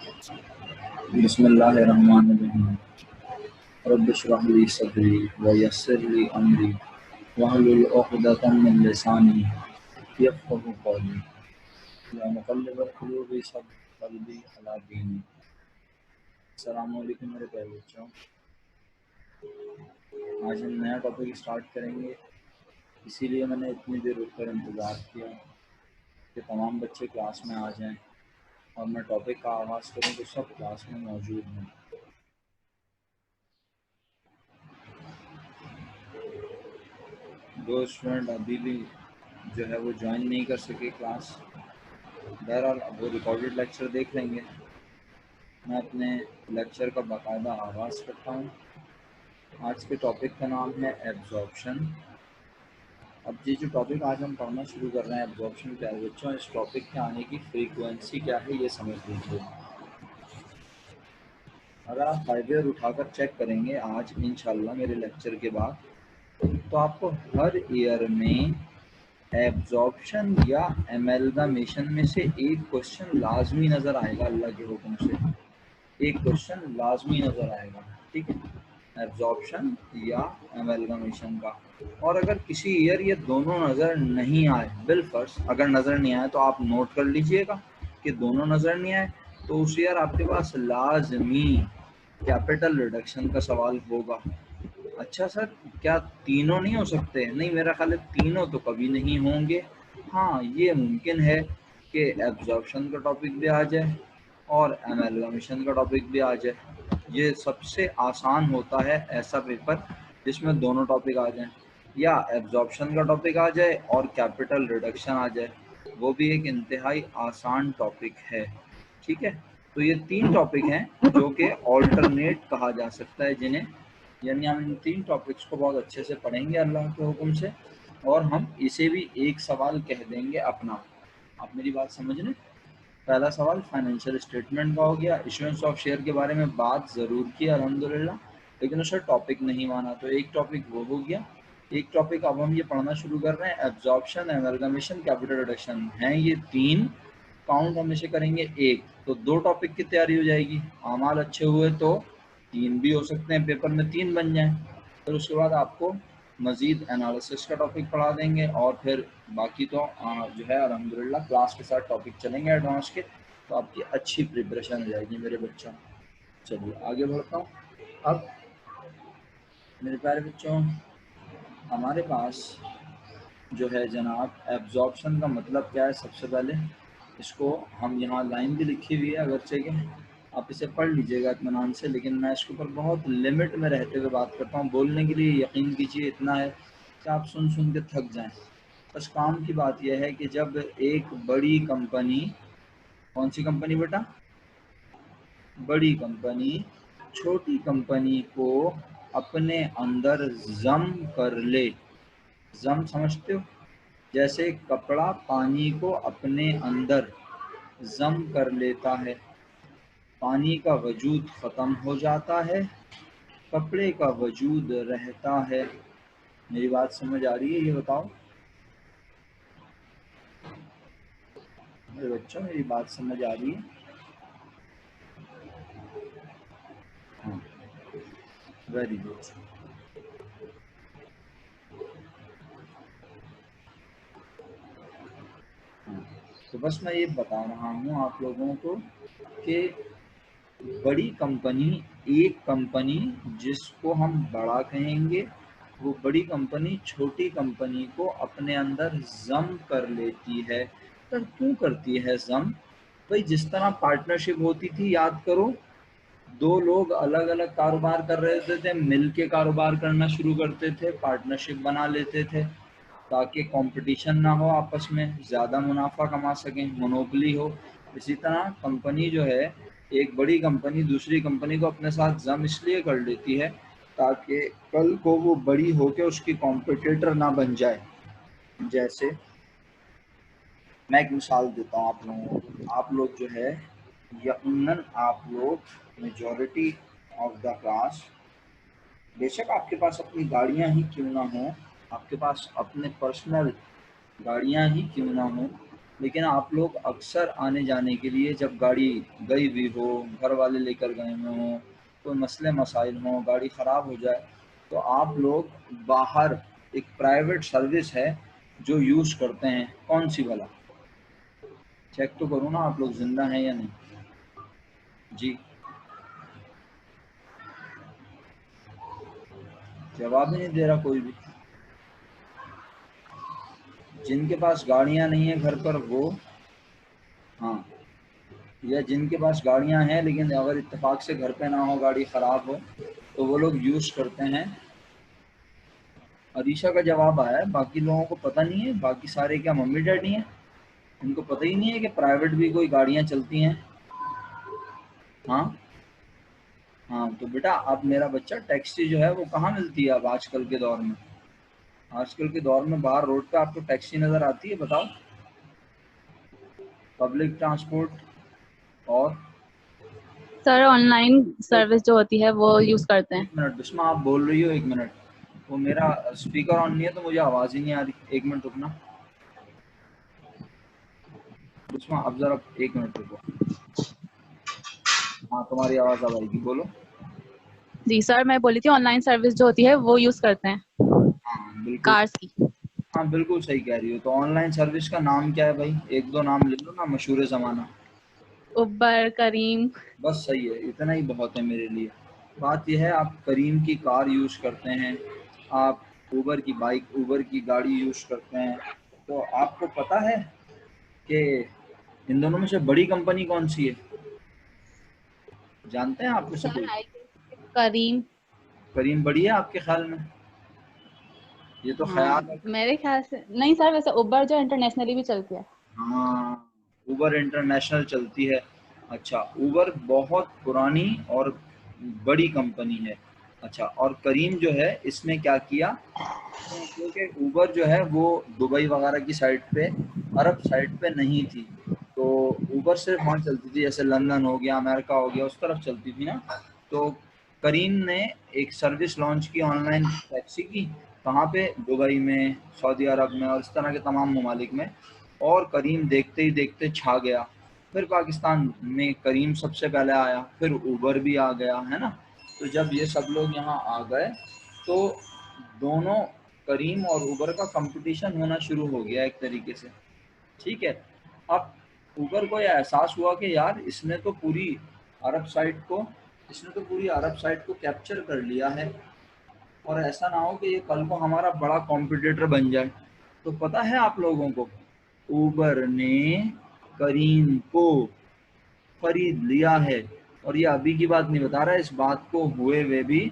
बिस्मिल्लाहिर्रहमानिर्रहीम। रब्बि इश्रह ली सदरी व यस्सिर ली अमरी वहलुल उक़दतम मिन लिसानी यफ़क़हू क़ौली। या मुक़ल्लिबल क़ुलूबि सब्बित क़ल्बी अला दीनी। अस्सलामु अलैकुम मेरे प्यारे बच्चों। आज हम नया टॉपिक स्टार्ट करेंगे, इसीलिए मैंने इतनी देर रुककर इंतज़ार किया कि तमाम बच्चे क्लास में आ जाएं और मैं टॉपिक का आगाज़ करूं तो सब क्लास में मौजूद हैं। दो स्टूडेंट अभी भी जो है वो ज्वाइन नहीं कर सके क्लास। बहरहाल अब वो रिकॉर्डेड लेक्चर देख लेंगे। मैं अपने लेक्चर का बाकायदा आगाज़ करता हूँ। आज के टॉपिक का नाम है एब्जॉर्प्शन। अब ये जो टॉपिक आज हम पढ़ना शुरू कर रहे हैं एब्जॉर्प्शन क्या है बच्चों, इस टॉपिक के आने की फ्रीक्वेंसी क्या है ये समझ लीजिए। अगर आप फाइबर उठाकर चेक करेंगे आज इंशाल्लाह मेरे लेक्चर के बाद, तो आपको हर ईयर में एब्जॉर्प्शन या एमैल्गमेशन में से एक क्वेश्चन लाजमी नज़र आएगा। अल्लाह के हुक्म से एक क्वेश्चन लाजमी नज़र आएगा, ठीक है, एब्जॉर्प्शन या एमैल्गमेशन का। और अगर किसी ईयर ये दोनों नज़र नहीं आए, बिलफर्ज अगर नज़र नहीं आए तो आप नोट कर लीजिएगा कि दोनों नज़र नहीं आए, तो उस ईयर आपके पास लाजमी कैपिटल रिडक्शन का सवाल होगा। अच्छा सर, क्या तीनों नहीं हो सकते? नहीं, मेरा ख्याल है तीनों तो कभी नहीं होंगे। हाँ, ये मुमकिन है कि एब्जॉर्प्शन का टॉपिक भी आ जाए और एमैल्गमेशन का टॉपिक भी आ जाए। ये सबसे आसान होता है ऐसा पेपर जिसमें दोनों टॉपिक आ जाएं, या एब्जॉर्प्शन का टॉपिक आ जाए और कैपिटल रिडक्शन आ जाए, वो भी एक इंतहाई आसान टॉपिक है, ठीक है। तो ये तीन टॉपिक हैं जो कि ऑल्टरनेट कहा जा सकता है जिन्हें, यानी हम इन तीन टॉपिक्स को बहुत अच्छे से पढ़ेंगे अल्लाह के हुक्म से, और हम इसे भी एक सवाल कह देंगे अपना। आप मेरी बात समझ लें। पहला सवाल फाइनेंशियल स्टेटमेंट का हो गया। इशुएंस ऑफ शेयर के बारे में बात ज़रूर की अल्हम्दुलिल्लाह, लेकिन उसे टॉपिक नहीं माना, तो एक टॉपिक वो हो गया। एक टॉपिक अब हम ये पढ़ना शुरू कर रहे हैं, एब्जॉर्प्शन, एमैल्गमेशन, कैपिटल रिडक्शन हैं ये तीन। काउंट हम इसे करेंगे एक, तो दो टॉपिक की तैयारी हो जाएगी। अमाल अच्छे हुए तो तीन भी हो सकते हैं, पेपर में तीन बन जाएं। फिर उसके बाद आपको मज़ीद एनालिसिस का टॉपिक पढ़ा देंगे, और फिर बाकी तो जो है अल्हम्दुलिल्लाह क्लास के साथ टॉपिक चलेंगे एडवांस के, तो आपकी अच्छी प्रिपरेशन हो जाएगी मेरे बच्चों। चलिए आगे बढ़ता हूँ। अब मेरे प्यारे बच्चों, हमारे पास जो है जनाब एब्जॉर्प्शन का मतलब क्या है, सबसे पहले इसको हम यहाँ लाइन भी लिखी हुई है, अगरचे कि आप इसे पढ़ लीजिएगा इत्मीनान से, लेकिन मैं इसके ऊपर बहुत लिमिट में रहते हुए बात करता हूँ। बोलने के लिए यकीन कीजिए इतना है कि आप सुन सुन के थक जाएं। बस काम की बात यह है कि जब एक बड़ी कंपनी, कौन सी कंपनी बेटा? बड़ी कंपनी छोटी कंपनी को अपने अंदर जम कर ले। जम समझते हो? जैसे कपड़ा पानी को अपने अंदर जम कर लेता है, पानी का वजूद ख़त्म हो जाता है, कपड़े का वजूद रहता है। मेरी बात समझ आ रही है? ये बताओ मेरे बच्चों, मेरी बात समझ आ रही है? हाँ, वेरी गुड। हाँ, तो बस मैं ये बता रहा हूँ आप लोगों को कि बड़ी कंपनी, एक कंपनी जिसको हम बड़ा कहेंगे, वो बड़ी कंपनी छोटी कंपनी को अपने अंदर जम कर लेती है। तो क्यों करती है जम? भाई जिस तरह पार्टनरशिप होती थी, याद करो, दो लोग अलग अलग कारोबार कर रहे होते थे, मिल के कारोबार करना शुरू करते थे, पार्टनरशिप बना लेते थे ताकि कंपटीशन ना हो, आपस में ज़्यादा मुनाफा कमा सकें, मोनोपली हो। इसी तरह कंपनी जो है, एक बड़ी कंपनी दूसरी कंपनी को अपने साथ जम इसलिए कर लेती है ताकि कल को वो बड़ी होकर उसकी कॉम्पिटिटर ना बन जाए। जैसे मैं एक मिसाल देता हूँ आप लोगों को। आप लोग जो है यकीनन आप लोग मेजॉरिटी ऑफ द क्लास, बेशक आपके पास अपनी गाड़ियाँ ही क्यों ना हों, आपके पास अपने पर्सनल गाड़ियाँ ही क्यों ना हों, लेकिन आप लोग अक्सर आने जाने के लिए जब गाड़ी गई हुई हो, घर वाले लेकर गए हुए हों, कोई मसले मसाइल हों, गाड़ी ख़राब हो जाए, तो आप लोग बाहर एक प्राइवेट सर्विस है जो यूज़ करते हैं। कौन सी वाला? चेक तो करो ना आप लोग ज़िंदा हैं या नहीं। जी, जवाब ही नहीं दे रहा कोई भी। जिनके पास गाड़ियाँ नहीं है घर पर वो, हाँ, या जिनके पास गाड़ियां हैं लेकिन अगर इत्तेफाक से घर पे ना हो, गाड़ी ख़राब हो, तो वो लोग यूज़ करते हैं। अरीशा का जवाब आया है, बाकी लोगों को पता नहीं है। बाकी सारे क्या मम्मी डैडी हैं, इनको पता ही नहीं है कि प्राइवेट भी कोई गाड़ियां चलती हैं। हाँ हाँ, तो बेटा अब मेरा बच्चा टैक्सी जो है वो कहाँ मिलती है अब आजकल के दौर में? आजकल के दौर में बाहर रोड पे आपको टैक्सी नज़र आती है? बताओ। पब्लिक ट्रांसपोर्ट और सर ऑनलाइन सर्विस जो होती है वो यूज करते हैं। एक मिनट बिस्मा, आप बोल रही हो, एक मिनट। वो मेरा स्पीकर ऑन नहीं है तो मुझे आवाज़ ही नहीं आ रही। एक मिनट रुकना बिस्मा, अब ज़रा एक मिनट रुको। हाँ, तुम्हारी आवाज़ अब आएगी, बोलो। जी सर, मैं बोली थी ऑनलाइन सर्विस जो होती है वो यूज करते हैं हाँ बिल्कुल। कार्स की। हाँ बिल्कुल सही कह रही हो। तो ऑनलाइन सर्विस का नाम क्या है भाई? एक दो नाम ले लो ना, मशहूर ज़माना। उबर, करीम। बस सही है, इतना ही बहुत है मेरे लिए। बात यह है, आप करीम की कार यूज़ करते हैं, आप उबर की बाइक, उबर की गाड़ी यूज़ करते हैं, तो आपको पता है कि इन दोनों में से बड़ी कंपनी कौन सी है? जानते हैं आप में से सर कोई? आई गेस करीम। करीम बड़ी है आपके ख्याल में? ये तो हाँ, ख्याल है। मेरे ख्याल से नहीं सर, वैसे उबर जो इंटरनेशनली भी चलती है। हाँ, उबर इंटरनेशनल चलती है। अच्छा, उबर बहुत पुरानी और बड़ी कंपनी है। अच्छा, और करीम जो है इसने क्या किया, क्योंकि उबर जो है वो दुबई वगैरह की साइड पे, अरब साइड पे नहीं थी, तो उबर सिर्फ वहाँ चलती थी, जैसे लंदन हो गया, अमेरिका हो गया, उस तरफ चलती थी ना। तो करीम ने एक सर्विस लॉन्च की ऑनलाइन टैक्सी की। कहाँ पे? दुबई में, सऊदी अरब में और इस तरह के तमाम ममालिक में। और करीम देखते ही देखते छा गया। फिर पाकिस्तान में करीम सबसे पहले आया, फिर उबर भी आ गया, है ना। तो जब ये सब लोग यहाँ आ गए तो दोनों, करीम और उबर का कंपटीशन होना शुरू हो गया एक तरीके से। ठीक है। अब उबर को यह एहसास हुआ कि यार इसने तो पूरी अरब साइड को कैप्चर कर लिया है, और ऐसा ना हो कि ये कल को हमारा बड़ा कॉम्पिटिटर बन जाए। तो पता है आप लोगों को, उबर ने करीम को खरीद लिया है। और ये अभी की बात नहीं बता रहा है, इस बात को हुए हुए भी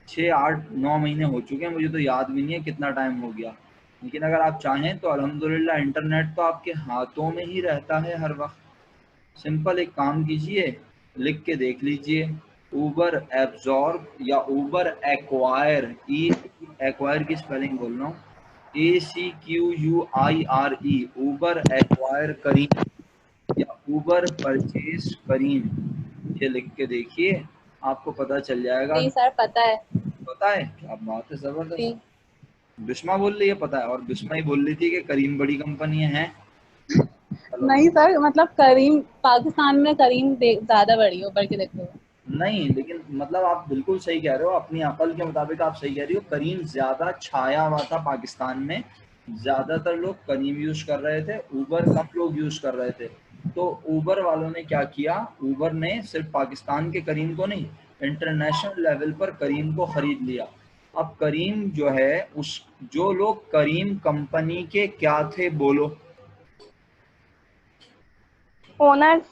6 8 9 महीने हो चुके हैं, मुझे तो याद भी नहीं है कितना टाइम हो गया। लेकिन अगर आप चाहें तो अल्हम्दुलिल्लाह इंटरनेट तो आपके हाथों में ही रहता है हर वक्त। सिंपल एक काम कीजिए, लिख के देख लीजिए, ऊबर एब्जॉर्ब या ऊबर एक्वायर, ई एक्वायर की स्पेलिंग बोल रहा हूँ, ACQUIRE, ऊबर एक्वायर करीम या ऊबर परचेज करीम, ये लिख के देखिए, आपको पता चल जाएगा। जी सर, पता है। पता है? क्या बात है, जबरदस्त। जी। बिस्मा बोल रही है पता है, और बिस्मा ही बोल रही थी कि करीम बड़ी कंपनी है। चलो, नहीं सर, मतलब करीम पाकिस्तान में करीम ज्यादा बड़ी है उबर के देखते हुए। नहीं लेकिन मतलब आप बिल्कुल सही कह रहे हो, अपनी अकल के मुताबिक आप सही कह रही हो। करीम ज़्यादा छाया हुआ था पाकिस्तान में, ज़्यादातर लोग करीम यूज़ कर रहे थे, ऊबर कम लोग यूज़ कर रहे थे। तो ऊबर वालों ने क्या किया, ऊबर ने सिर्फ पाकिस्तान के करीम को नहीं, इंटरनेशनल लेवल पर करीम को ख़रीद लिया। अब करीम जो है, उस जो लोग करीम कंपनी के क्या थे बोलो? ओनर।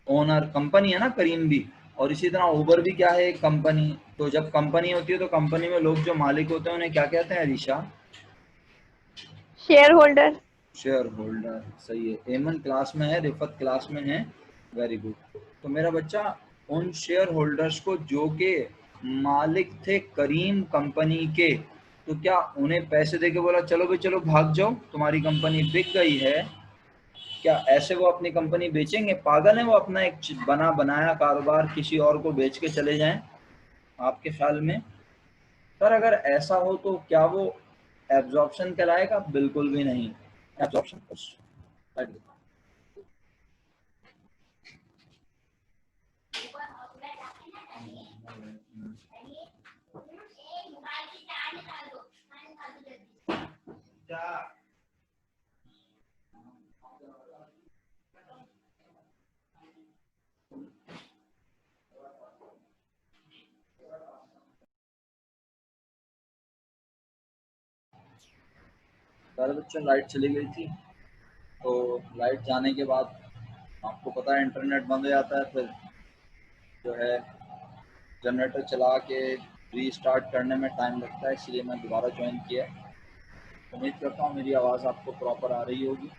ओनर। कंपनी है ना करीम भी, और इसी तरह उबर भी क्या है, एक कंपनी। तो जब कंपनी होती है तो कंपनी में लोग जो मालिक होते हैं उन्हें क्या कहते हैं Arisha? Share holder. Share holder. सही है, एमन क्लास में है, रिफत क्लास में है। Very good. तो मेरा बच्चा, उन शेयर होल्डर्स को जो के मालिक थे करीम कंपनी के, तो क्या उन्हें पैसे देके बोला चलो भाई चलो भाग जाओ, तुम्हारी कंपनी बिक गई है? क्या ऐसे वो अपनी कंपनी बेचेंगे? पागल है वो, अपना एक बना बनाया कारोबार किसी और को बेच के चले जाएं? आपके ख्याल में? सर अगर ऐसा हो तो क्या वो एब्जॉर्प्शन कहलाएगा? बिल्कुल भी नहीं। एब्जॉर्प्शन सारे बच्चों लाइट चली गई थी, तो लाइट जाने के बाद आपको पता है इंटरनेट बंद हो जाता है, फिर जो है जनरेटर चला के रीस्टार्ट करने में टाइम लगता है, इसलिए मैं दोबारा ज्वाइन किया। उम्मीद करता हूँ मेरी आवाज़ आपको प्रॉपर आ रही होगी।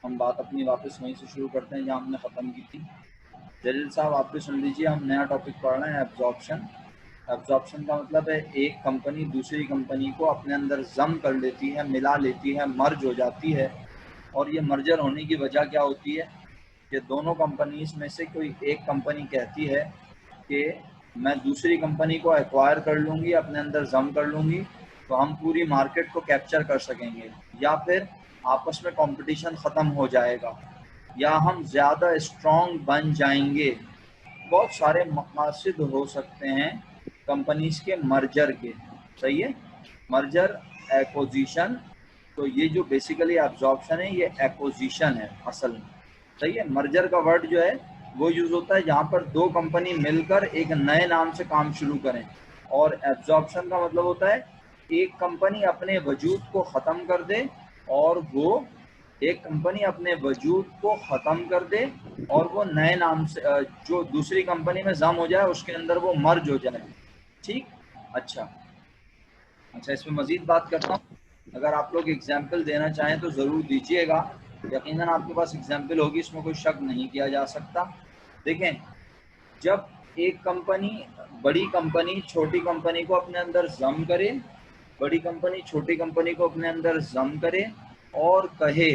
हम बात अपनी वापस वहीं से शुरू करते हैं जहाँ हमने ख़त्म की थी। जलील साहब आप भी सुन लीजिए, हम नया टॉपिक पढ़ रहे हैं, एब्जॉर्प्शन। एब्जॉर्प्शन का मतलब है एक कंपनी दूसरी कंपनी को अपने अंदर जम कर लेती है, मिला लेती है, मर्ज हो जाती है। और ये मर्जर होने की वजह क्या होती है कि दोनों कंपनीज में से कोई एक कंपनी कहती है कि मैं दूसरी कंपनी को एक्वायर कर लूँगी, अपने अंदर जम कर लूँगी, तो हम पूरी मार्केट को कैप्चर कर सकेंगे, या फिर आपस में कंपटीशन ख़त्म हो जाएगा, या हम ज़्यादा स्ट्रॉन्ग बन जाएंगे। बहुत सारे मकासद हो सकते हैं कंपनीज के मर्जर के। सही है, मर्जर, एक्विजिशन। तो ये जो बेसिकली एब्जॉर्प्शन है ये एक्विजिशन है असल में। सही है, मर्जर का वर्ड जो है वो यूज़ होता है जहाँ पर दो कंपनी मिलकर एक नए नाम से काम शुरू करें, और एब्जॉर्प्शन का मतलब होता है एक कंपनी अपने वजूद को ख़त्म कर दे और वो एक कंपनी अपने वजूद को ख़त्म कर दे और वो नए नाम से जो दूसरी कंपनी में जम हो जाए उसके अंदर वो मर्ज हो जाए। ठीक, अच्छा, इसमें मज़ीद बात करता हूँ। अगर आप लोग एग्जाम्पल देना चाहें तो ज़रूर दीजिएगा, यकीनन आपके पास एग्जाम्पल होगी, इसमें कोई शक नहीं किया जा सकता। देखें, जब एक कंपनी, बड़ी कंपनी छोटी कंपनी को अपने अंदर जम करे, बड़ी कंपनी छोटी कंपनी को अपने अंदर जम करे और कहे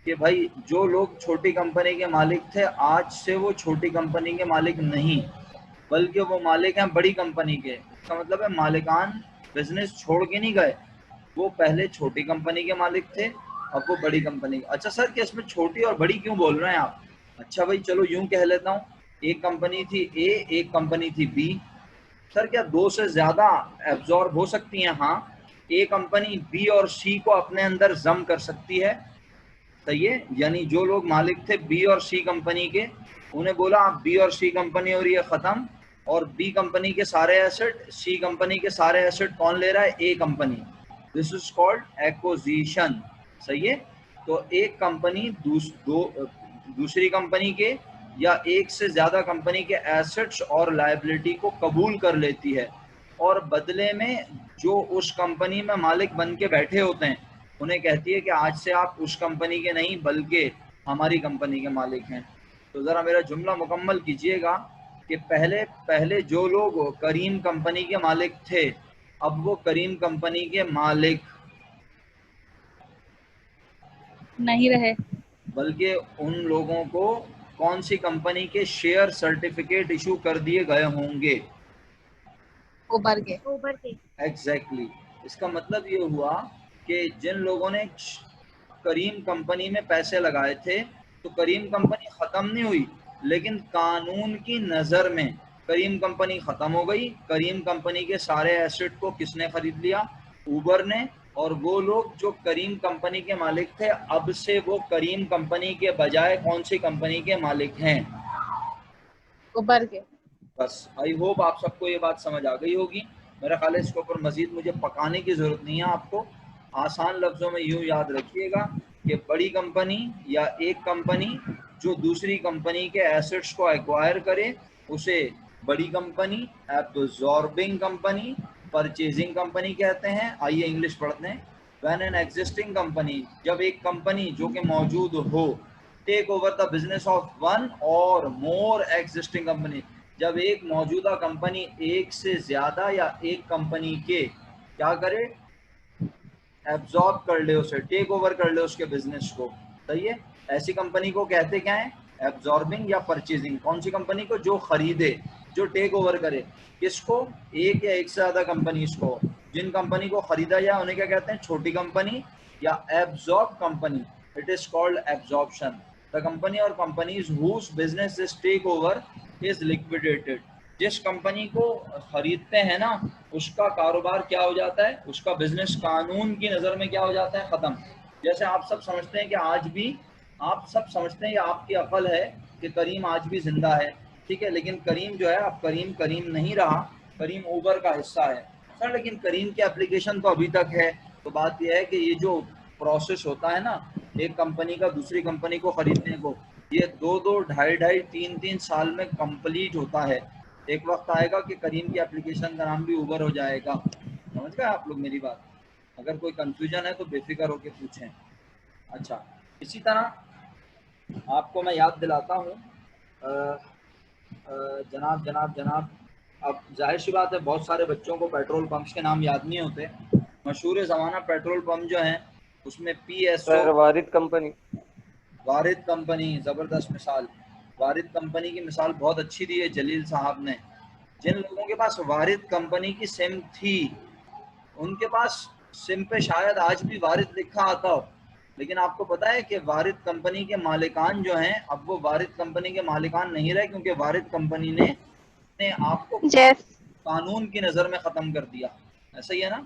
कि भाई जो लोग छोटी कंपनी के मालिक थे आज से वो छोटी कंपनी के मालिक नहीं, बल्कि वो मालिक हैं बड़ी कंपनी के। इसका मतलब है मालिकान बिजनेस छोड़ के नहीं गए, वो पहले छोटी कंपनी के मालिक थे, अब वो बड़ी कंपनी। अच्छा सर, कि इसमें छोटी और बड़ी क्यों बोल रहे हैं आप? अच्छा भाई चलो यूं कह लेता हूँ, एक कंपनी थी ए, एक कंपनी थी बी। सर क्या दो से ज्यादा एब्जॉर्ब हो सकती हैं? हाँ, ए कंपनी बी और सी को अपने अंदर जम कर सकती है। सही है, यानी जो लोग मालिक थे बी और सी कंपनी के, उन्हें बोला आप बी और सी कंपनी और ये खत्म, और बी कंपनी के सारे एसेट, सी कंपनी के सारे एसेट कौन ले रहा है? A company. This is called acquisition. सही है, तो एक कंपनी दूसरी कंपनी के या एक से ज्यादा कंपनी के एसेट्स और लायबिलिटी को कबूल कर लेती है, और बदले में जो उस कंपनी में मालिक बन के बैठे होते हैं उन्हें कहती है कि आज से आप उस कंपनी के नहीं बल्कि हमारी कंपनी के मालिक हैं। तो ज़रा मेरा जुमला मुकम्मल कीजिएगा कि पहले पहले जो लोग करीम कंपनी के मालिक थे, अब वो करीम कंपनी के मालिक नहीं रहे, बल्कि उन लोगों को कौन सी कंपनी के शेयर सर्टिफिकेट इशू कर दिए गए होंगे? उबर के। एग्जैक्टली। इसका मतलब ये हुआ कि जिन लोगों ने करीम कंपनी में पैसे लगाए थे, तो करीम कंपनी ख़त्म नहीं हुई, लेकिन कानून की नज़र में करीम कंपनी ख़त्म हो गई। करीम कंपनी के सारे एसेट को किसने ख़रीद लिया? उबर ने। और वो लोग जो करीम कंपनी के मालिक थे, अब से वो करीम कंपनी के बजाय कौन सी कंपनी के मालिक हैं? उबर के। बस, आई होप आप सबको ये बात समझ आ गई होगी। मेरा ख्याल है इसके ऊपर मज़ीद मुझे पकाने की ज़रूरत नहीं है। आपको आसान लफ्ज़ों में यूँ याद रखिएगा कि बड़ी कंपनी या एक कंपनी जो दूसरी कंपनी के एसेट्स को एक्वायर करे उसे बड़ी company, absorbing company, purchasing company कहते हैं। आइए इंग्लिश पढ़ते हैं। व्हेन एन एग्जिस्टिंग कंपनी, जब एक कंपनी जो कि मौजूद हो, take over the business of one और मोर एग्जिस्टिंग कंपनी, जब एक मौजूदा कंपनी एक से ज्यादा या एक कंपनी के क्या करे? एब्जॉर्ब कर ले उसे, टेक ओवर कर ले उसके बिजनेस को। सही है, ऐसी कंपनी को कहते क्या है? एब्जॉर्बिंग या परचेजिंग। कौन सी कंपनी को? जो खरीदे, जो टेक ओवर करे। किसको? एक या एक से ज्यादा कंपनीज को। जिन कंपनी को खरीदा जाए उन्हें क्या कहते हैं? छोटी कंपनी या absorb company. It is called absorption. The company और companies whose business is take over is liquidated. जिस कंपनी को खरीदते हैं ना उसका कारोबार क्या हो जाता है, उसका बिजनेस कानून की नज़र में क्या हो जाता है, ख़त्म। जैसे आप सब समझते हैं कि आज भी आप सब समझते हैं, या आपकी अकल है कि करीम आज भी जिंदा है, ठीक है, लेकिन करीम जो है अब करीम करीम नहीं रहा, करीम ऊबर का हिस्सा है सर, लेकिन करीम की एप्लीकेशन तो अभी तक है। तो बात यह है कि ये जो प्रोसेस होता है ना एक कंपनी का दूसरी कंपनी को खरीदने को, ये 2-2, ढाई-ढाई, 3-3 साल में कंप्लीट होता है। एक वक्त आएगा कि करीम की एप्लीकेशन का नाम भी ऊबर हो जाएगा। समझ गए आप लोग मेरी बात? अगर कोई कंफ्यूजन है तो बेफिक्र होकर पूछें। अच्छा, इसी तरह आपको मैं याद दिलाता हूँ, जनाब जनाब जनाब, अब जाहिर सी बात है बहुत सारे बच्चों को पेट्रोल पंप्स के नाम याद नहीं होते। मशहूर ज़माना पेट्रोल पंप जो हैं उसमें PSO, सर वारिद कंपनी। वारिद कंपनी, ज़बरदस्त मिसाल। वारिद कंपनी की मिसाल बहुत अच्छी दी है जलील साहब ने। जिन लोगों के पास वारिद कंपनी की सिम थी उनके पास सिम पे शायद आज भी वारिद लिखा आता हो, लेकिन आपको पता है कि वारिद कंपनी के मालिकान जो हैं अब वो वारिद कंपनी के मालिकान नहीं रहे, क्योंकि वारिद कंपनी ने आपको यस कानून की नज़र में ख़त्म कर दिया। ऐसा ही है ना?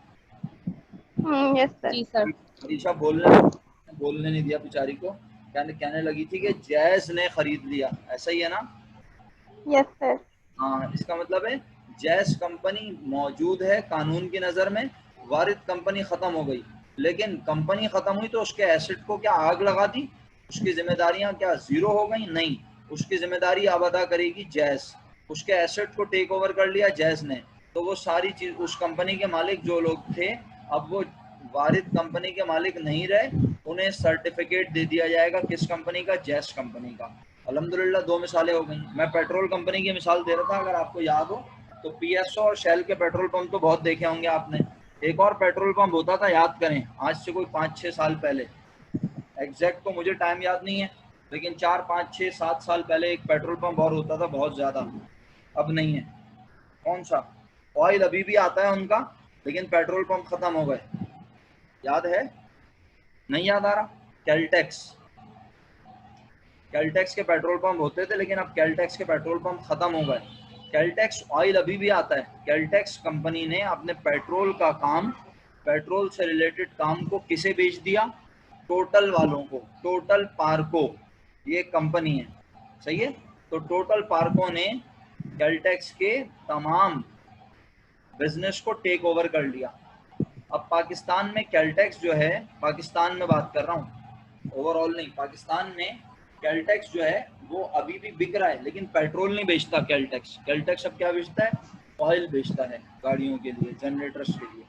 Yes sir. जी सर। अलीशा बोलने नहीं दिया बेचारी को, कहने लगी थी कि जैज ने खरीद लिया। ऐसा ही है ना? Yes sir. हाँ, इसका मतलब है जैज कंपनी मौजूद है कानून की नज़र में, वारिद कंपनी ख़त्म हो गई। लेकिन कंपनी ख़त्म हुई तो उसके एसेट को क्या आग लगा दी? उसकी जिम्मेदारियां क्या ज़ीरो हो गई? नहीं, उसकी जिम्मेदारी अब अदा करेगी जैज। उसके एसेट को टेक ओवर कर लिया जैज ने, तो वो सारी चीज़ उस कंपनी के मालिक जो लोग थे अब वो वारिद कंपनी के मालिक नहीं रहे, उन्हें सर्टिफिकेट दे दिया जाएगा किस कंपनी का? जैज कंपनी का। अल्हम्दुलिल्लाह 2 मिसालें हो गई। मैं पेट्रोल कंपनी की मिसाल दे रहा था, अगर आपको याद हो तो PSO और शेल के पेट्रोल पंप तो बहुत देखे होंगे आपने। एक और पेट्रोल पंप होता था, याद करें, आज से कोई 5-6 साल पहले, एग्जैक्ट तो मुझे टाइम याद नहीं है, लेकिन 4-5-6-7 साल पहले एक पेट्रोल पंप और होता था बहुत ज़्यादा, अब नहीं है। कौन सा? ऑयल अभी भी आता है उनका, लेकिन पेट्रोल पंप ख़त्म हो गए। याद है? नहीं याद आ रहा? कैलटेक्स। कैलटेक्स के पेट्रोल पंप होते थे, लेकिन अब कैलटेक्स के पेट्रोल पंप ख़त्म हो गए। कैलटेक्स ऑयल अभी भी आता है। कैलटेक्स कंपनी ने अपने पेट्रोल का काम, पेट्रोल से रिलेटेड काम को किसे बेच दिया? टोटल वालों को, टोटल पार्को, ये कंपनी है, सही है। तो टोटल पार्को ने कैलटेक्स के तमाम बिजनेस को टेक ओवर कर लिया। अब पाकिस्तान में कैलटेक्स जो है, पाकिस्तान में बात कर रहा हूँ, ओवरऑल नहीं, पाकिस्तान में कैलटेक्स जो है वो अभी भी बिक रहा है, लेकिन पेट्रोल नहीं बेचता कैलटेक्स। कैलटेक्स अब क्या बेचता है? ऑयल बेचता है गाड़ियों के लिए, जनरेटर्स के लिए।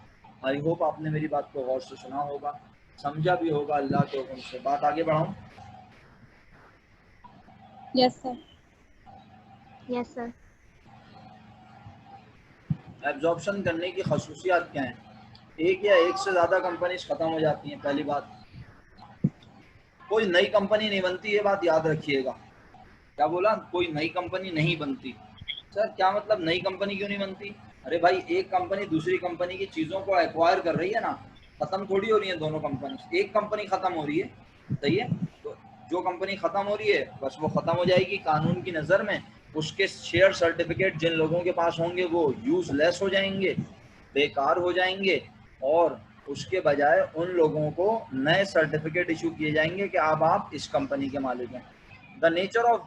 आई होप आपने मेरी बात को गौर से सुना होगा, समझा भी होगा। अल्लाह के हुक्म से बात आगे बढ़ाऊं? Yes sir. Yes sir. Absorption करने की खसूसियात क्या हैं? एक या एक से ज़्यादा कंपनीज ख़त्म हो जाती हैं। पहली बात, कोई नई कंपनी नहीं बनती, ये बात याद रखिएगा। क्या बोला? कोई नई कंपनी नहीं बनती। सर क्या मतलब नई कंपनी क्यों नहीं बनती? अरे भाई, एक कंपनी दूसरी कंपनी की चीज़ों को एक्वायर कर रही है ना, ख़त्म थोड़ी हो रही है दोनों कंपनी। एक कंपनी ख़त्म हो रही है, सही है, तो जो कंपनी ख़त्म हो रही है बस वो ख़त्म हो जाएगी कानून की नज़र में। उसके शेयर सर्टिफिकेट जिन लोगों के पास होंगे वो यूज़लेस हो जाएंगे, बेकार हो जाएंगे, और उसके बजाय उन लोगों को नए सर्टिफिकेट इशू किए जाएंगे कि अब आप इस कंपनी के मालिक हैं। The nature of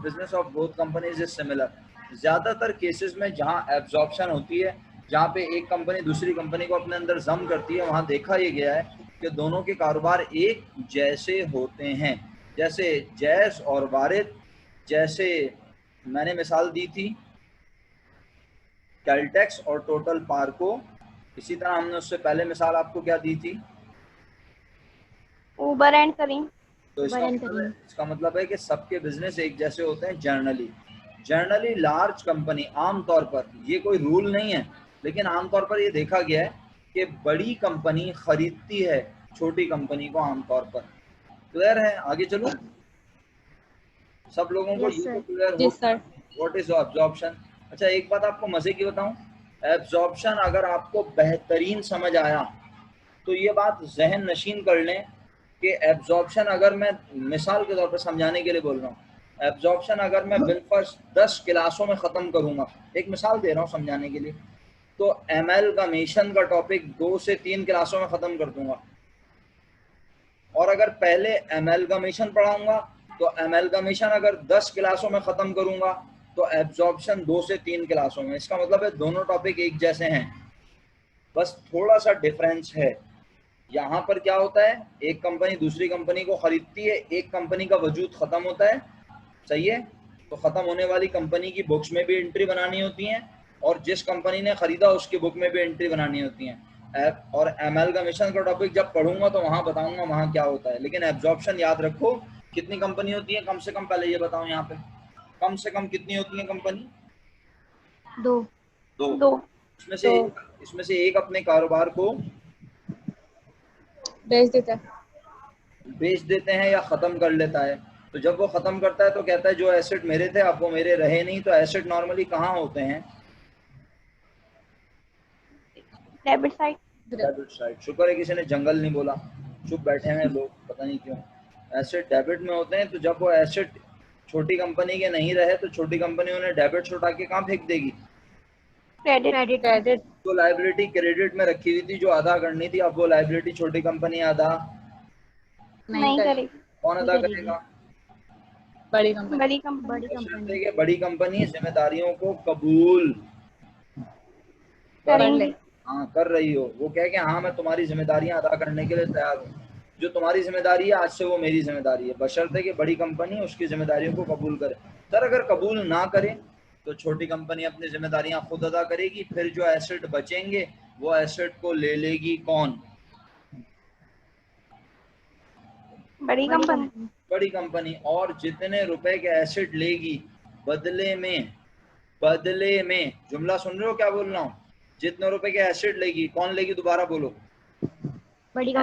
business of both companies is similar. ज़्यादातर केसेस में जहाँ एब्जॉर्प्शन होती है, जहाँ पे एक कंपनी दूसरी कंपनी को अपने अंदर जम करती है, वहाँ देखा ये गया है कि दोनों के कारोबार एक जैसे होते हैं। जैसे जैस और वारिद, जैसे मैंने मिसाल दी थी कैलटेक्स और टोटल पार्को, इसी तरह हमने उससे पहले मिसाल आपको क्या दी थी? उबर एंड करीम। तो इसका मतलब है कि सबके बिजनेस एक जैसे होते हैं जनरली लार्ज कंपनी, आमतौर पर, ये कोई रूल नहीं है, लेकिन आमतौर पर ये देखा गया है कि बड़ी कंपनी खरीदती है छोटी कंपनी को आमतौर पर। क्लियर है? आगे चलो, सब लोगों को ये तो क्लियर हो व्हाट इज एब्जॉर्प्शन। अच्छा, एक बात आपको मजे की बताऊं, एब्जॉर्प्शन अगर आपको बेहतरीन समझ आया तो ये बात जहन नशीन कर लें कि एब्जॉर्प्शन, अगर मैं मिसाल के तौर पर समझाने के लिए बोल रहा हूँ, एब्जॉर्प्शन अगर मैं बिलफर्स्ट 10 क्लासों में ख़त्म करूँगा, एक मिसाल दे रहा हूँ समझाने के लिए, तो एमएलगमेशन का टॉपिक 2 से 3 क्लासों में ख़त्म कर दूंगा। और अगर पहले एमएलगमेशन पढ़ाऊंगा तो एमएलगमेशन अगर 10 क्लासों में ख़त्म करूंगा तो एब्जॉर्प्शन 2 से 3 क्लासों में। इसका मतलब है दोनों टॉपिक एक जैसे हैं, बस थोड़ा सा डिफरेंस है। यहाँ पर क्या होता है, एक कंपनी दूसरी कंपनी को खरीदती है, एक कंपनी का वजूद ख़त्म होता है, सही है, तो ख़त्म होने वाली कंपनी की बुक्स में भी एंट्री बनानी होती है और जिस कंपनी ने ख़रीदा उसकी बुक में भी एंट्री बनानी होती है। और एमएलगमेशन का टॉपिक जब पढ़ूंगा तो वहाँ बताऊंगा वहाँ क्या होता है। लेकिन एब्जॉर्प्शन याद रखो, कितनी कंपनी होती है कम से कम, पहले ये बताओ यहाँ पे कम से कम कितनी होती है कंपनी? दो। दो। इसमें से एक अपने कारोबार को बेच देते हैं या ख़त्म कर लेता है। तो जब वो ख़त्म करता है तो कहता है जो एसेट मेरे थे अब वो मेरे रहे नहीं। तो एसेट नॉर्मली कहाँ होते हैं? Debit side. Debit side. शुक्र है किसी ने जंगल नहीं बोला, चुप बैठे हैं लोग पता नहीं क्यों। एसेट डेबिट में होते हैं। तो जब वो एसेट छोटी कंपनी के नहीं रहे तो छोटी कंपनी उन्हें डेबिट से उठा के कहाँ फेंक देगी? क्रेडिट। तो लायबिलिटी क्रेडिट में रखी हुई थी जो अदा करनी थी, अब वो लायबिलिटी छोटी कंपनी अदा नहीं करेगी। कौन अदा करेगा? बड़ी कंपनी। बड़ी कंपनी जिम्मेदारियों को कबूल करेंगे। हाँ कर रही हो, वो कह के हाँ मैं तुम्हारी जिम्मेदारियां अदा करने के लिए तैयार हूँ। जो तुम्हारी जिम्मेदारी है आज से वो मेरी जिम्मेदारी है, बशर्ते कि बड़ी कंपनी उसकी जिम्मेदारियों को कबूल करे। सर अगर कबूल ना करे तो छोटी कंपनी अपनी जिम्मेदारियां खुद अदा करेगी, फिर जो एसेट बचेंगे वो एसेट को ले लेगी कौन? बड़ी कंपनी। और जितने रुपए के एसेट लेगी बदले में जुमला सुन रहे हो क्या बोल रहा हूँ? जितने रुपए के एसेट लेगी कौन लेगी? दोबारा बोलो। बड़ी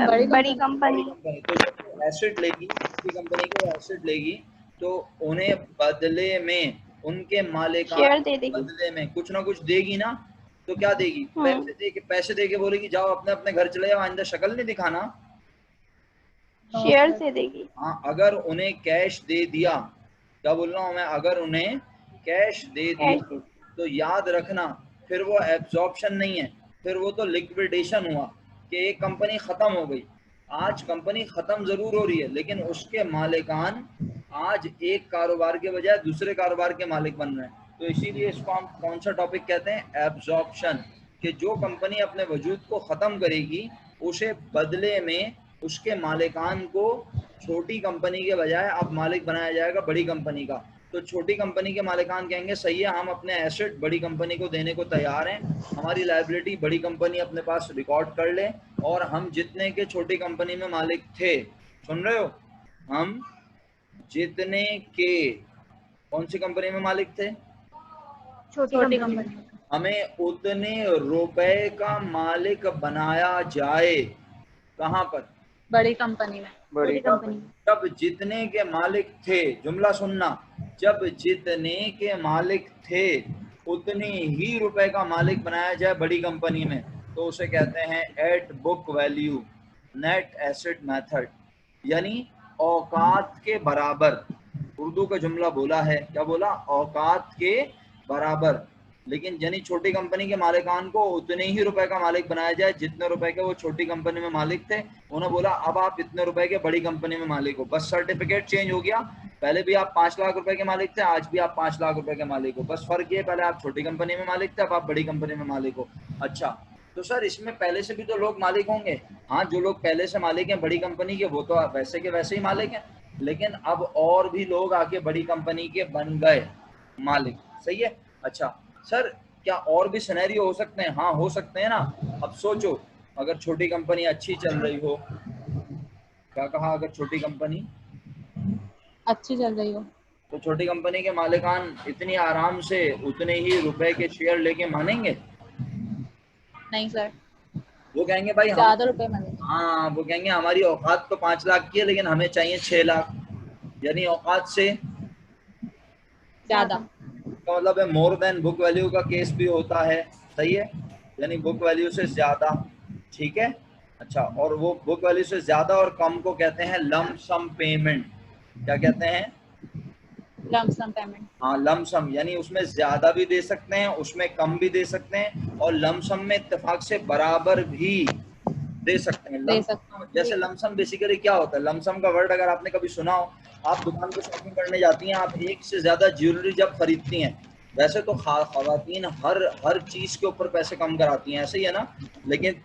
कंपनी। तो जब एसेट लेगी, छोटी कंपनी को एसेट लेगी तो उन्हें बदले में उनके मालिकान शेयर दे देगी, बदले में कुछ ना कुछ देगी ना। तो क्या देगी? पैसे दे के बोलेगी जाओ अपने अपने घर चले जाओ, आइंदा शक्ल नहीं दिखाना। शेयर से देगी। हाँ, अगर उन्हें कैश दे दिया, क्या बोल रहा हूँ मैं, अगर उन्हें कैश दे दिया तो याद रखना फिर वो एब्जॉर्प्शन नहीं है, फिर वो तो लिक्विडेशन हुआ कि एक कंपनी खत्म हो गई। आज कंपनी खत्म जरूर हो रही है लेकिन उसके मालिकान आज एक कारोबार के बजाय दूसरे कारोबार के मालिक बन रहे हैं। तो इसीलिए इसको हम कौन सा टॉपिक कहते हैं? एब्जॉर्प्शन। कि जो कंपनी अपने वजूद को खत्म करेगी उसे बदले में उसके मालिकान को छोटी कंपनी के बजाय अब मालिक बनाया जाएगा बड़ी कंपनी का। तो छोटी कंपनी के मालिकान कहेंगे सही है, हम अपने एसेट बड़ी कंपनी को देने को तैयार हैं, हमारी लायबिलिटी बड़ी कंपनी अपने पास रिकॉर्ड कर ले। और हम जितने के छोटी कंपनी में मालिक थे, सुन रहे हो, हम जितने के कौन सी कंपनी में मालिक थे? छोटी कंपनी। हमें उतने रुपए का मालिक बनाया जाए। कहाँ पर? बड़ी कंपनी में। बड़ी कंपनी। जब जितने के मालिक थे, जुमला सुनना, जब जितने के मालिक थे उतने ही रुपए का मालिक बनाया जाए बड़ी कंपनी में, तो उसे कहते हैं at book value net asset method, यानी औकात के बराबर। उर्दू का जुमला बोला है, क्या बोला? औकात के बराबर। लेकिन यानी छोटी कंपनी के मालिकान को उतने ही रुपए का मालिक बनाया जाए जितने रुपए के वो छोटी कंपनी में मालिक थे। उन्होंने बोला अब आप इतने रुपए के बड़ी कंपनी में मालिक हो, बस सर्टिफिकेट चेंज हो गया। पहले भी आप 5 लाख रुपए के मालिक थे, आज भी आप 5 लाख रुपए के मालिक हो, बस फर्क ये पहले आप छोटी कंपनी में मालिक थे, अब आप बड़ी कंपनी में मालिक हो। अच्छा, तो सर इसमें पहले से भी तो लोग मालिक होंगे। हाँ, जो लोग पहले से मालिक हैं बड़ी कंपनी के वो तो वैसे के वैसे ही मालिक हैं, लेकिन अब और भी लोग आके बड़ी कंपनी के बन गए मालिक, सही है। अच्छा सर, क्या और भी सिनेरियो हो सकते हैं? हाँ हो सकते हैं ना। अब सोचो, अगर छोटी कंपनी अच्छी चल रही हो, क्या कहा, अगर छोटी कंपनी अच्छी चल रही हो तो छोटी कंपनी के मालिकान इतनी आराम से उतने ही रुपए के शेयर लेके मानेंगे? नहीं सर, वो कहेंगे भाई ज्यादा रुपए मांगेंगे। हाँ, वो कहेंगे हमारी औकात तो 5 लाख की है लेकिन हमें चाहिए 6 लाख, यानी औकात से ज्यादा। का मतलब है मोर देन बुक वैल्यू का केस भी होता है, सही है, यानी बुक वैल्यू से ज्यादा, ठीक है। अच्छा, और वो बुक वैल्यू से ज्यादा और कम को कहते हैं लम सम पेमेंट। क्या कहते हैं? Lump sum payment. हाँ लमसम, यानी उसमें ज्यादा भी दे सकते हैं, उसमें कम भी दे सकते हैं, और लमसम में इत्तेफाक से बराबर भी दे सकते हैं। दे सकते लमसम जैसे लमसम बेसिकली क्या होता है, लमसम का वर्ड अगर आपने कभी सुना हो, आप दुकान पे शॉपिंग करने जाती हैं, आप एक से ज्यादा ज्वेलरी जब खरीदती हैं, वैसे तो खवातीन हर चीज के ऊपर पैसे कम कराती हैं, ऐसे ही है ना, लेकिन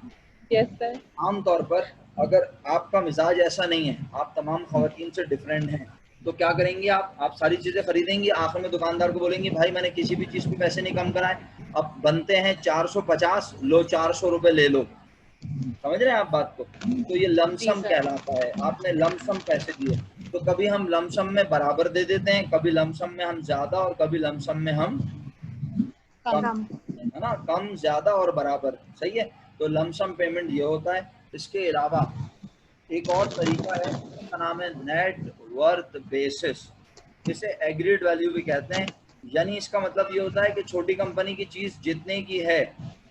यस सर। आमतौर पर अगर आपका मिजाज ऐसा नहीं है, आप तमाम खवातीन से डिफरेंट हैं, तो क्या करेंगे आप सारी चीजें खरीदेंगी, आखिर में दुकानदार को बोलेंगे भाई मैंने किसी भी चीज पे पैसे नहीं कम कराए, अब बनते हैं 450, लो 400 रुपए ले लो। समझ रहे हैं आप बात को? तो ये जी लमसम सर। कहलाता है, आपने लमसम पैसे दिए। तो कभी हम लमसम में बराबर दे देते हैं, कभी लमसम में हम ज्यादा, और कभी लमसम में हम कम, कम। है ना, कम ज्यादा और बराबर, सही है। तो लमसम पेमेंट ये होता है। इसके अलावा एक और तरीका है, उसका नाम है नेट वर्थ बेसिस, जिसे एग्रीड वैल्यू भी कहते हैं। यानी इसका मतलब ये होता है कि छोटी कंपनी की चीज जितने की है,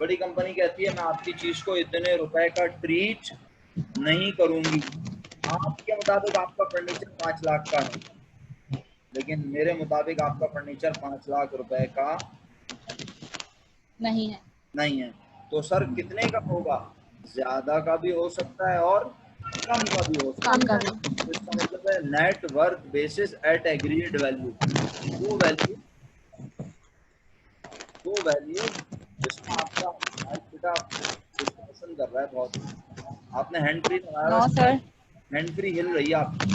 बड़ी कंपनी कहती है मैं आपकी चीज को इतने रुपए का ट्रीट नहीं करूंगी। आपके मुताबिक आपका फर्नीचर 5 लाख का है, लेकिन मेरे मुताबिक आपका फर्नीचर 5 लाख रुपए का नहीं है। नहीं है। तो सर कितने का होगा? ज्यादा का भी हो सकता है और कम का भी हो सकता कम का है। भी। तो इसका मतलब है net worth basis at agreed value, वो वैल्यू वो वैल्यू जिसमें आपका आज बेटा डिस्कशन कर रहा है बहुत। आपने हैंड फ्री लगाया नो हुआ है, सर। हैंड फ्री हिल रही है आपकी।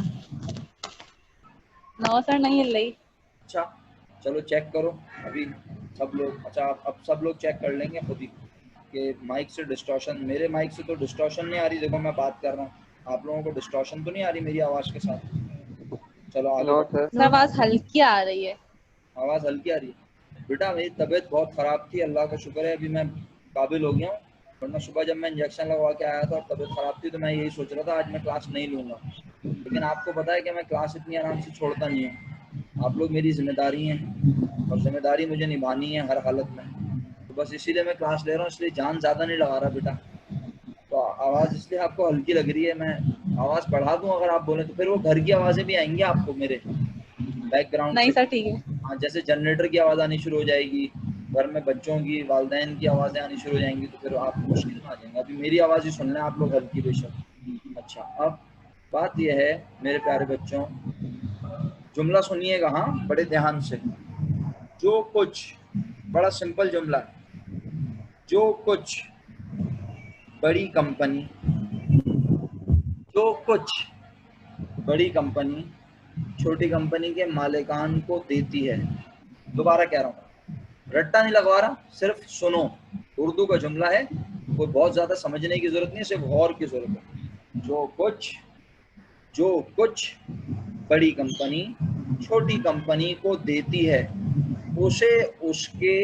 नो सर नहीं हिल रही। अच्छा चलो चेक करो अभी सब लोग। अच्छा अब सब लोग चेक कर लेंगे खुद ही कि माइक से डिस्टॉर्शन, मेरे माइक से तो डिस्टॉर्शन नहीं आ रही। देखो मैं बात कर रहा हूँ, आप लोगों को डिस्टॉर्शन तो नहीं आ रही मेरी आवाज़ के साथ? चलो आगे नो बढ़ो। सर। आवाज हल्की आ रही है। आवाज़ हल्की आ रही है? बेटा मेरी तबीयत बहुत ख़राब थी, अल्लाह का शुक्र है अभी मैं काबिल हो गया हूँ, वरना सुबह जब मैं इंजेक्शन लगवा के आया था और तबीयत ख़राब थी तो मैं यही सोच रहा था आज मैं क्लास नहीं लूँगा, लेकिन आपको पता है कि मैं क्लास इतनी आराम से छोड़ता नहीं हूँ। आप लोग मेरी जिम्मेदारी हैं और जिम्मेदारी मुझे निभानी है हर हालत में, तो बस इसीलिए मैं क्लास ले रहा हूँ, इसलिए जान ज़्यादा नहीं लगा रहा बेटा। तो आवाज़ इसलिए आपको हल्की लग रही है, मैं आवाज़ बढ़ा दूँ अगर आप बोलें तो फिर वो घर की आवाज़ें भी आएंगी आपको मेरे बैकग्राउंड नहीं से। सर ठीक है। हाँ जैसे जनरेटर की आवाज़ आनी शुरू हो जाएगी, घर में बच्चों की, वालदैन की आवाज़ें आनी शुरू हो जाएंगी, तो फिर आप मुश्किल में आ जाएंगे। अभी मेरी आवाज़ ही सुन लें आप लोग हल्की बेशक। अच्छा अब बात यह है मेरे प्यारे बच्चों, जुमला सुनिएगा हाँ बड़े ध्यान से। जो कुछ, बड़ा सिंपल जुमला है, जो कुछ बड़ी कंपनी, जो कुछ बड़ी कंपनी छोटी कंपनी के मालिकान को देती है, दोबारा कह रहा हूँ, रट्टा नहीं लगवा रहा, सिर्फ सुनो। उर्दू का जुमला है, कोई बहुत ज्यादा समझने की जरूरत नहीं, सिर्फ गौर की जरूरत है। जो कुछ बड़ी कंपनी छोटी कंपनी को देती है, उसे उसके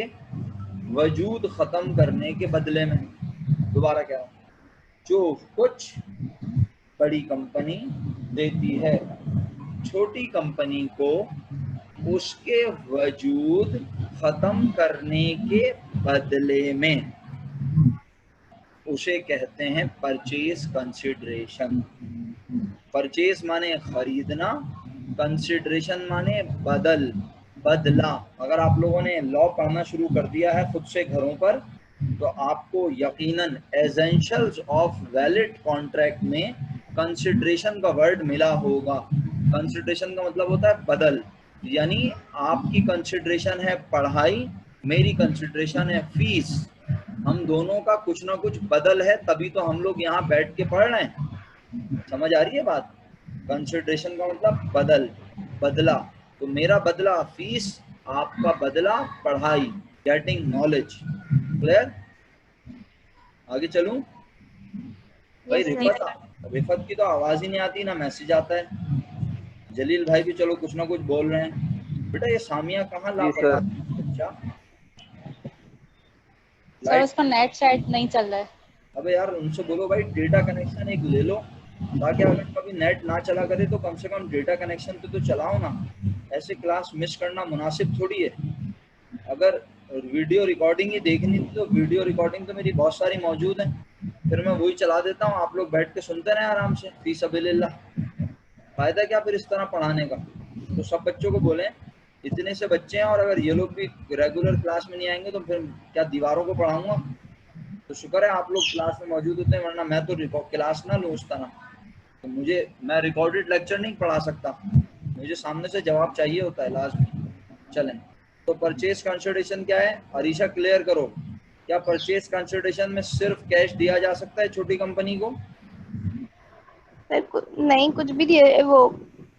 वजूद खत्म करने के बदले में। दोबारा कह रहा हूँ, जो कुछ बड़ी कंपनी देती है छोटी कंपनी को उसके वजूद खत्म करने के बदले में, उसे कहते हैं परचेज कंसिडरेशन। परचेज माने खरीदना, कंसिडरेशन माने बदला। अगर आप लोगों ने लॉ पढ़ना शुरू कर दिया है खुद से घरों पर, तो आपको यकीनन एसेंशियल्स ऑफ वैलिड कॉन्ट्रैक्ट में कंसिडरेशन का वर्ड मिला होगा। कंसिडरेशन का मतलब होता है बदल, यानी आपकी कंसिडरेशन है पढ़ाई, मेरी कंसिडरेशन है फीस, हम दोनों का कुछ ना कुछ बदल है, तभी तो हम लोग यहाँ बैठ के पढ़ रहे हैं। समझ आ रही है बात? कंसिडरेशन का मतलब बदला। तो मेरा बदला फीस, आपका बदला पढ़ाई, गेटिंग नॉलेज। क्लियर? आगे चलूं? भाई रिफत की तो आवाज ही नहीं आती, ना मैसेज आता है। जलील भाई भी चलो कुछ ना कुछ बोल रहे हैं। बेटा ये सामिया कहाँ जी लापता सर। है? अच्छा सर लाइट, उसका नेट शायद नहीं चल रहा है। अबे यार उनसे बोलो भाई डेटा कनेक्शन एक ले लो, ताकि अगर कभी नेट ना चला करे तो कम से कम डेटा कनेक्शन तो चलाओ ना। ऐसे क्लास मिस करना मुनासिब थोड़ी है। अगर वीडियो रिकॉर्डिंग ही देखनी थी तो वीडियो रिकॉर्डिंग तो मेरी बहुत सारी मौजूद है, फिर मैं वही चला देता हूँ, आप लोग बैठ के सुनते रहें आराम से फी सबीलिल्लाह। फायदा क्या फिर इस तरह पढ़ाने का? तो सब बच्चों को बोलें इतने से बच्चे हैं और अगर ये लोग भी रेगुलर क्लास में नहीं आएंगे तो फिर क्या दीवारों को पढ़ाऊंगा? तो शुक्र है आप लोग क्लास में मौजूद होते हैं, वरना मैं तो क्लास ना लूँ उस तरह। तो मैं रिकॉर्डेड लेक्चर नहीं पढ़ा सकता, मुझे सामने से जवाब चाहिए होता है लाजमी। चलें, तो परचेज कंसिडरेशन क्या है? अरीशा क्लियर करो, क्या परचेज कंसिडरेशन में सिर्फ कैश दिया जा सकता है छोटी कंपनी को? सर नहीं, कुछ भी दिए वो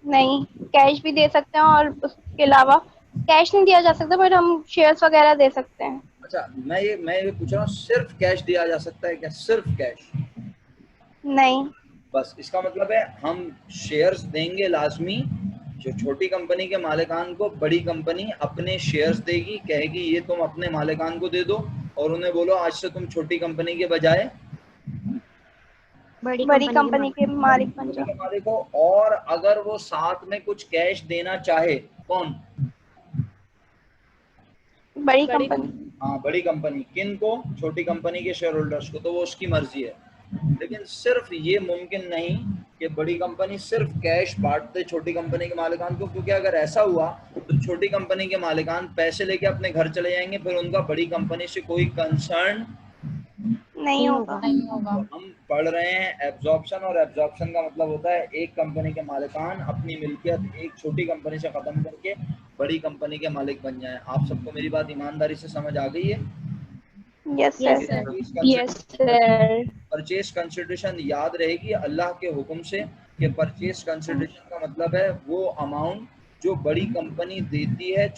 नहीं, कैश भी दे सकते हैं और उसके अलावा कैश नहीं दिया जा सकता, बट हम शेयर्स वगैरह दे सकते हैं। अच्छा, मैं ये पूछ रहा हूँ, सिर्फ कैश दिया जा सकता है क्या? सिर्फ कैश? नहीं। बस इसका मतलब है हम शेयर्स देंगे लाजमी। जो छोटी कंपनी के मालिकान को बड़ी कंपनी अपने शेयर्स देगी, कहेगी ये तुम अपने मालिकान को दे दो, और उन्हें बोलो आज से तुम छोटी कंपनी के बजाय बड़ी कंपनी के मालिक बन जाओ। मालिक हो। और अगर वो साथ में कुछ कैश देना चाहे, कौन? बड़ी कंपनी। हाँ, बड़ी कंपनी। किन को? छोटी कंपनी के शेयर होल्डर्स को, तो वो उसकी मर्जी है। लेकिन सिर्फ ये मुमकिन नहीं कि बड़ी कंपनी सिर्फ कैश बांट दे छोटी कंपनी के मालिकान को, क्योंकि अगर ऐसा हुआ तो छोटी कंपनी के मालिकान पैसे लेके अपने घर चले जाएंगे, फिर उनका बड़ी कंपनी से कोई कंसर्न नहीं होगा। तो हम पढ़ रहे हैं एब्जॉर्प्शन, और एब्जॉर्प्शन का मतलब होता है एक कंपनी के मालिकान अपनी मिल्कियत एक छोटी कंपनी से खत्म करके बड़ी कंपनी के मालिक बन जाएं। आप सबको मेरी बात ईमानदारी से समझ आ गई है? Yes sir. Yes sir. Purchase consideration याद रहेगी अल्लाह के हुक्म से कि परचेज कंसिडरेशन का मतलब है वो अमाउंट जो बड़ी कंपनी देती है